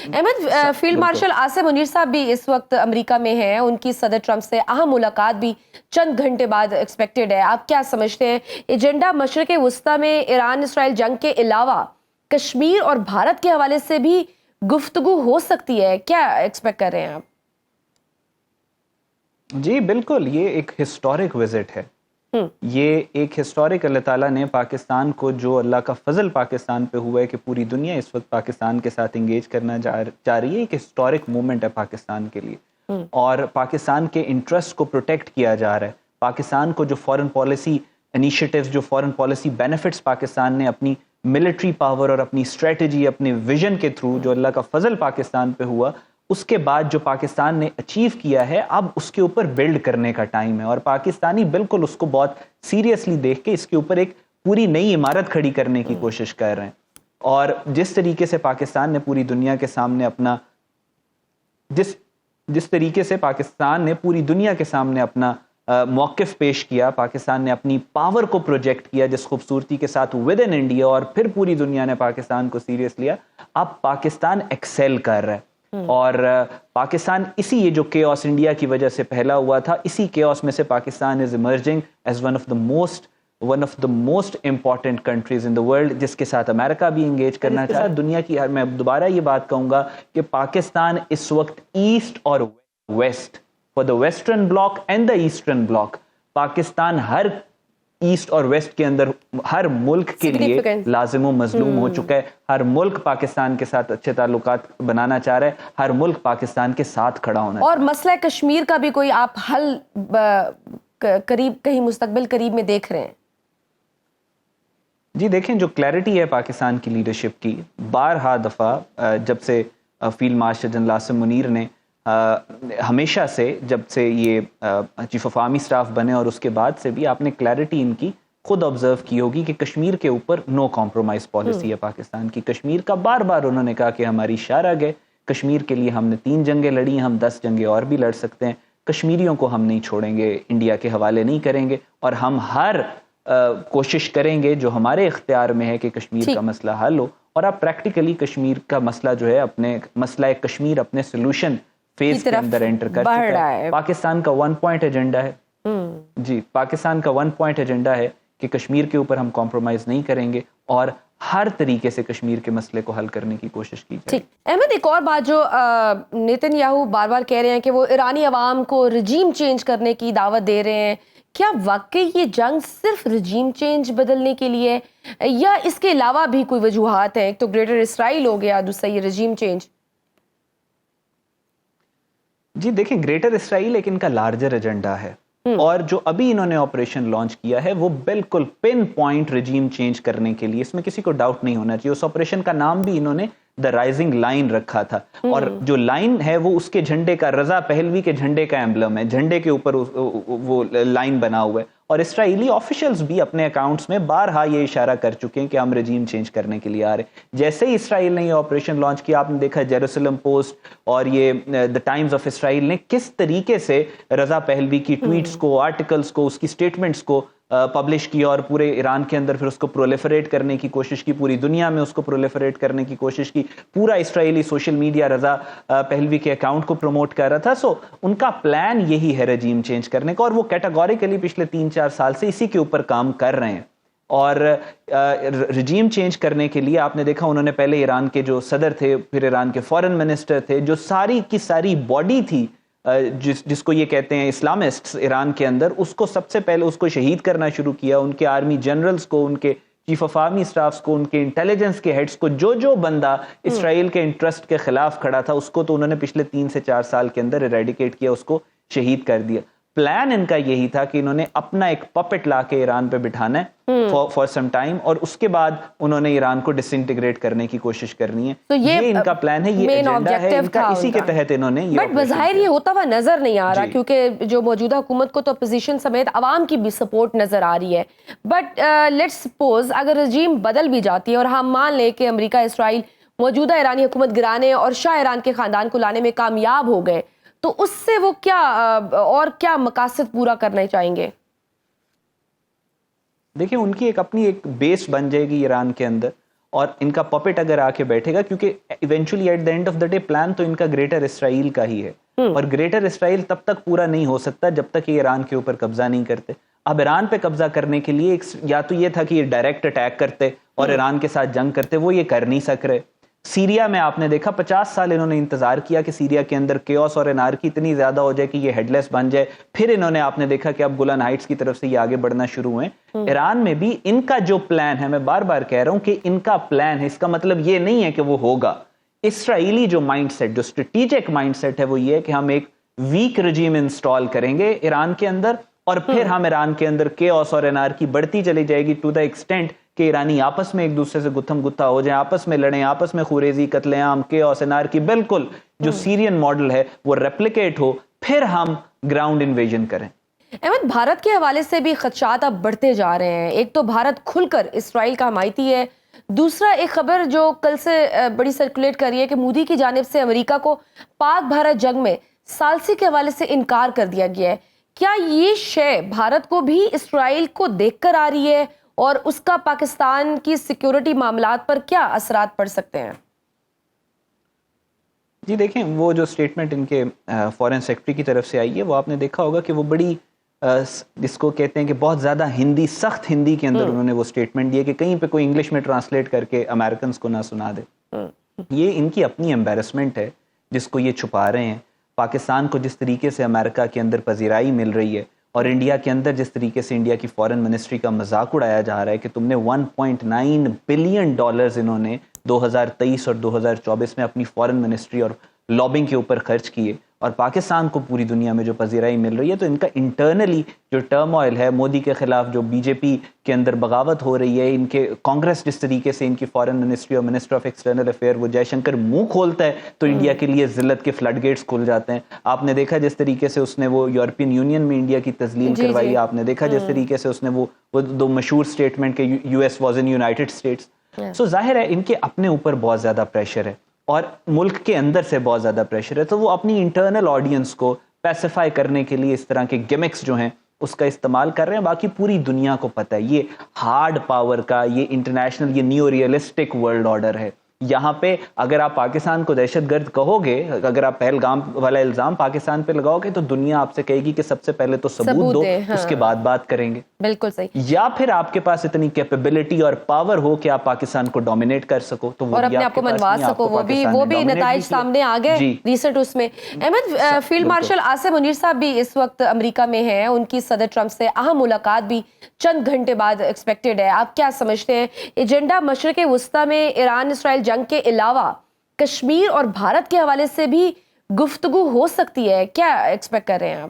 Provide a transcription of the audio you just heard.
Ahmad, field marshal Asif Munir صاحب بھی اس وقت امریکہ میں ہیں، ان کی صدر ٹرمپ سے اہم ملاقات بھی چند گھنٹے بعد ایکسپیکٹڈ ہے. آپ کیا سمجھتے ہیں ایجنڈا مشرق وسطیٰ میں ایران اسرائیل جنگ کے علاوہ کشمیر اور بھارت کے حوالے سے بھی گفتگو ہو سکتی ہے؟ کیا ایکسپیکٹ کر رہے ہیں آپ؟ جی بالکل، یہ ایک ہسٹورک وزٹ ہے. یہ ایک ہسٹورک اللہ تعالیٰ نے پاکستان کو، جو اللہ کا فضل پاکستان پہ ہوا ہے کہ پوری دنیا اس وقت پاکستان کے ساتھ انگیج کرنا چاہ رہی ہے، ایک ہسٹورک مومنٹ ہے پاکستان کے لیے. اور پاکستان کے انٹرسٹ کو پروٹیکٹ کیا جا رہا ہے. پاکستان کو جو فارن پالیسی انیشیٹیوز، جو فارن پالیسی بینیفٹس پاکستان نے اپنی ملٹری پاور اور اپنی اسٹریٹجی، اپنے ویژن کے تھرو، جو اللہ کا فضل پاکستان پہ ہوا، اس کے بعد جو پاکستان نے اچیو کیا ہے، اب اس کے اوپر بلڈ کرنے کا ٹائم ہے. اور پاکستانی بالکل اس کو بہت سیریسلی دیکھ کے اس کے اوپر ایک پوری نئی عمارت کھڑی کرنے کی کوشش کر رہے ہیں. اور جس طریقے سے پاکستان نے پوری دنیا کے سامنے اپنا جس طریقے سے پاکستان نے پوری دنیا کے سامنے اپنا موقف پیش کیا، پاکستان نے اپنی پاور کو پروجیکٹ کیا جس خوبصورتی کے ساتھ ود ان انڈیا، اور پھر پوری دنیا نے پاکستان کو سیریس لیا. اب پاکستان ایکسیل کر رہا ہے. اور پاکستان اسی، یہ جو کیوس انڈیا کی وجہ سے پھیلا ہوا تھا، اسی کیوس میں سے Pakistan is emerging as one of the most important countries in the world, جس کے ساتھ امریکہ بھی انگیج کرنا چاہتا ہے. دنیا کی، میں دوبارہ یہ بات کہوں گا کہ پاکستان اس وقت ایسٹ اور west, for the western block and the eastern block, Pakistan ہر ایسٹ اور ویسٹ کے اندر ہر ملک کے لیے لازم و مظلوم ہو چکا ہے. ہر ملک پاکستان کے ساتھ اچھے تعلقات بنانا چاہ رہا ہے، ہر ملک پاکستان کے ساتھ کھڑا ہونا. اور مسئلہ کشمیر کا بھی کوئی آپ حل قریب، کہیں مستقبل قریب میں دیکھ رہے ہیں؟ جی دیکھیں، جو کلیئرٹی ہے پاکستان کی لیڈرشپ کی، بارہا دفعہ جب سے field marshal general Asif Munir نے ہمیشہ سے، جب سے یہ چیف آف آرمی سٹاف بنے اور اس کے بعد سے بھی، آپ نے کلیئرٹی ان کی خود آبزرو کی ہوگی کہ کشمیر کے اوپر نو کمپرومائز پالیسی ہے پاکستان کی. کشمیر کا بار بار انہوں نے کہا کہ ہماری شارگ ہے، کشمیر کے لیے ہم نے 3 جنگیں لڑی ہیں، ہم 10 جنگیں اور بھی لڑ سکتے ہیں، کشمیریوں کو ہم نہیں چھوڑیں گے، انڈیا کے حوالے نہیں کریں گے، اور ہم ہر کوشش کریں گے جو ہمارے اختیار میں ہے کہ کشمیر کا مسئلہ حل ہو. اور اب پریکٹیکلی کشمیر کا مسئلہ جو ہے، اپنے مسئلہ کشمیر اپنے سولوشن فیز کے اندر انٹر کر چکا ہے. پاکستان کا 1 پوائنٹ ایجنڈا ہے. جی، پاکستان کا 1 پوائنٹ ایجنڈا ہے کہ کشمیر کے اوپر ہم کمپرومائز نہیں کریں گے اور ہر طریقے سے کشمیر کے مسئلے کو حل کرنے کی کوشش کی جائے. احمد، ایک اور بات جو نیتن یاہو بار بار کہہ رہے ہیں کہ وہ ایرانی عوام کو رجیم چینج کرنے کی دعوت دے رہے ہیں، کیا واقعی یہ جنگ صرف رجیم چینج بدلنے کے لیے ہے یا اس کے علاوہ بھی کوئی وجوہات ہیں؟ ایک تو گریٹر اسرائیل ہو گیا، دوسرا یہ رجیم چینج. جی دیکھیں، گریٹر اسرائیل ایک ان کا لارجر ایجنڈا ہے، اور جو ابھی انہوں نے آپریشن لانچ کیا ہے وہ بالکل پن پوائنٹ رجیم چینج کرنے کے لیے، اس میں کسی کو ڈاؤٹ نہیں ہونا چاہیے. اس آپریشن کا نام بھی انہوں نے دا رائزنگ لائن رکھا تھا، اور جو لائن ہے وہ اس کے جھنڈے کا، رضا پہلوی کے جھنڈے کا ایمبلم ہے، جھنڈے کے اوپر وہ لائن بنا ہوا ہے. اور اسرائیلی آفیشلز بھی اپنے اکاؤنٹس میں بارہا یہ اشارہ کر چکے ہیں کہ ہم رجیم چینج کرنے کے لیے آ رہے ہیں. جیسے ہی اسرائیل نے یہ آپریشن لانچ کیا، آپ نے دیکھا جیروسلم پوسٹ اور یہ دا ٹائمز آف اسرائیل نے کس طریقے سے رضا پہلوی کی ٹویٹس کو، آرٹیکلز کو، اس کی سٹیٹمنٹس کو پبلش کیا، اور پورے ایران کے اندر پھر اس کو پرولیفریٹ کرنے کی کوشش کی، پوری دنیا میں اس کو پرولیفریٹ کرنے کی کوشش کی. پورا اسرائیلی سوشل میڈیا رضا پہلوی کے اکاؤنٹ کو پروموٹ کر رہا تھا. سو ان کا پلان یہی ہے رجیم چینج کرنے کا، اور وہ کیٹاگوریکلی پچھلے 3-4 سال سے اسی کے اوپر کام کر رہے ہیں. اور رجیم چینج کرنے کے لیے آپ نے دیکھا، انہوں نے پہلے ایران کے جو صدر تھے، پھر ایران کے فارن منسٹر تھے، جو ساری کی ساری باڈی تھی جس کو یہ کہتے ہیں اسلامسٹ ایران کے اندر، اس کو سب سے پہلے اس کو شہید کرنا شروع کیا. ان کے آرمی جنرلز کو، ان کے چیف آف آرمی سٹافز کو، ان کے انٹیلیجنس کے ہیڈز کو، جو بندہ اسرائیل کے انٹرسٹ کے خلاف کھڑا تھا، اس کو تو انہوں نے پچھلے 3 سے 4 سال کے اندر ایریڈیکیٹ کیا، اس کو شہید کر دیا. پلان ان کا یہی تھا کہ انہوں نے اپنا ایک پپٹ لا کے ایران پہ بٹھانا ہے فار سم ٹائم، اور اس کے بعد انہوں نے ایران کو ڈس انٹیگریٹ کرنے کی کوشش کرنی ہے. تو یہ ان کا پلان ہے، یہ ایجنڈا ہے ان کا، اسی کے تحت انہوں نے. بٹ بظاہر یہ ہوتا ہوا نظر نہیں آ رہا، کیونکہ جو موجودہ حکومت کو تو اپوزیشن سمیت عوام کی بھی سپورٹ نظر آ رہی ہے. بٹ لیٹس سپوز اگر رجیم بدل بھی جاتی ہے اور ہم مان لیں کہ امریکہ اسرائیل موجودہ ایرانی حکومت گرانے اور شاہ ایران کے خاندان کو لانے میں کامیاب ہو گئے، تو اس سے وہ کیا مقاصد پورا کرنا چاہیں گے؟ دیکھیں، ان کی اپنی ایک بیس بن جائے گی ایران کے اندر، اور ان کا پپٹ اگر آ کے بیٹھے گا, کیونکہ eventually at the end of the day plan تو ان کا گریٹر اسرائیل کا ہی ہے, اور گریٹر اسرائیل تب تک پورا نہیں ہو سکتا جب تک یہ ایران کے اوپر قبضہ نہیں کرتے. اب ایران پہ قبضہ کرنے کے لیے یا تو یہ تھا کہ یہ ڈائریکٹ اٹیک کرتے اور ایران کے ساتھ جنگ کرتے, وہ یہ کر نہیں سک رہے. سیریا میں آپ نے دیکھا 50 سال انہوں نے انتظار کیا کہ سیریا کے اندر کیوس اور انارکی اتنی زیادہ ہو جائے کہ یہ ہیڈ لیس بن جائے, پھر انہوں نے آپ نے دیکھا کہ اب گولان ہائٹس کی طرف سے یہ آگے بڑھنا شروع ہوئے. ایران میں بھی ان کا جو پلان ہے, میں بار بار کہہ رہا ہوں کہ ان کا پلان ہے, اس کا مطلب یہ نہیں ہے کہ وہ ہوگا. اسرائیلی جو مائنڈ سیٹ, جو اسٹریٹجک مائنڈ سیٹ ہے, وہ یہ ہے کہ ہم ایک ویک رجیم انسٹال کریں گے ایران کے اندر, اور پھر ہم ایران کے اندر کیوس اور انارکی بڑھتی چلی جائے گی ٹو دا ایکسٹینٹ کہ ایرانی آپس میں ایک دوسرے سے گتھم گتھا ہو جائیں, آپس میں لڑیں, آپس میں خوریزی, قتل عام, کیوس, انارکی, بالکل جو سیرین ماڈل ہے وہ ریپلیکیٹ ہو, پھر ہم گراؤنڈ انویژن کریں. احمد, بھارت کے حوالے سے بھی خدشات اب بڑھتے جا رہے ہیں. ایک تو بھارت کھل کر اسرائیل کا حمایتی ہے, دوسرا ایک خبر جو کل سے بڑی سرکولیٹ کر رہی ہے کہ مودی کی جانب سے امریکہ کو پاک بھارت جنگ میں ثالثی کے حوالے سے انکار کر دیا گیا ہے. کیا یہ شے بھارت کو بھی اسرائیل کو دیکھ کر آ رہی ہے, اور اس کا پاکستان کی سیکیورٹی معاملات پر کیا اثرات پڑ سکتے ہیں؟ جی دیکھیں, وہ جو سٹیٹمنٹ ان کے فارن سیکرٹری کی طرف سے آئی ہے, وہ آپ نے دیکھا ہوگا کہ وہ بڑی جس کو کہتے ہیں کہ بہت زیادہ ہندی, سخت ہندی کے اندر انہوں نے وہ سٹیٹمنٹ دیا کہ کہیں پہ کوئی انگلش میں ٹرانسلیٹ کر کے امریکنز کو نہ سنا دے. یہ ان کی اپنی ایمبیرسمنٹ ہے جس کو یہ چھپا رہے ہیں. پاکستان کو جس طریقے سے امریکہ کے اندر پذیرائی مل رہی ہے, اور انڈیا کے اندر جس طریقے سے انڈیا کی فارن منسٹری کا مذاق اڑایا جا رہا ہے کہ تم نے 1.9 بلین ڈالرز انہوں نے 2023 اور 2024 میں اپنی فارن منسٹری اور لابنگ کے اوپر خرچ کیے, اور پاکستان کو پوری دنیا میں جو پذیرائی مل رہی ہے, تو ان کا انٹرنلی جو ٹرم آئل ہے, مودی کے خلاف جو بی جے پی کے اندر بغاوت ہو رہی ہے, ان کے کانگریس جس طریقے سے ان کی فارن منسٹری اور منسٹر آف ایکسٹرنل افیئر وہ جے شنکر منہ کھولتا ہے تو انڈیا کے لیے ذلت کے فلڈ گیٹس کھل جاتے ہیں. آپ نے دیکھا جس طریقے سے اس نے وہ یورپین یونین میں انڈیا کی تذلیل کروائی, آپ نے دیکھا جس طریقے سے اس نے وہ دو مشہور سٹیٹمنٹ کہ U S was in United States. So ظاہر ہے ان کے اپنے اوپر بہت زیادہ پریشر ہے, اور ملک کے اندر سے بہت زیادہ پریشر ہے, تو وہ اپنی انٹرنل آڈینس کو پیسیفائی کرنے کے لیے اس طرح کے گیمکس جو ہیں اس کا استعمال کر رہے ہیں. باقی پوری دنیا کو پتہ ہے یہ ہارڈ پاور کا, یہ انٹرنیشنل, یہ نیو ریئلسٹک ورلڈ آرڈر ہے. یہاں پہ اگر آپ پاکستان کو دہشت گرد کہو گے, اگر آپ پہلگام والا الزام پاکستان پہ لگاؤ گے, تو دنیا آپ سے کہے گی کہ سب سے پہلے تو ثبوت دو, اس کے بعد بات کریں گے. بالکل صحیح. یا پھر آپ کے پاس اتنی کیپیبلٹی اور پاور ہو کہ آپ پاکستان کو ڈومینیٹ کر سکو, تو وہ اور اپنے آپ کو منوا سکو, وہ بھی نتائج سامنے آ گئے ریسنٹ اس میں. احمد, فیلڈ مارشل عاصم منیر صاحب بھی اس وقت امریکہ میں ہیں, ان کی صدر ٹرمپ سے اہم ملاقات بھی چند گھنٹے بعد ایکسپیکٹڈ ہے. آپ کیا سمجھتے ہیں ایجنڈا مشرق وسطیٰ میں ایران اسرائیل جنگ کے علاوہ کشمیر اور بھارت کے حوالے سے بھی گفتگو ہو سکتی ہے؟ کیا ایکسپیکٹ کر رہے ہیں آپ؟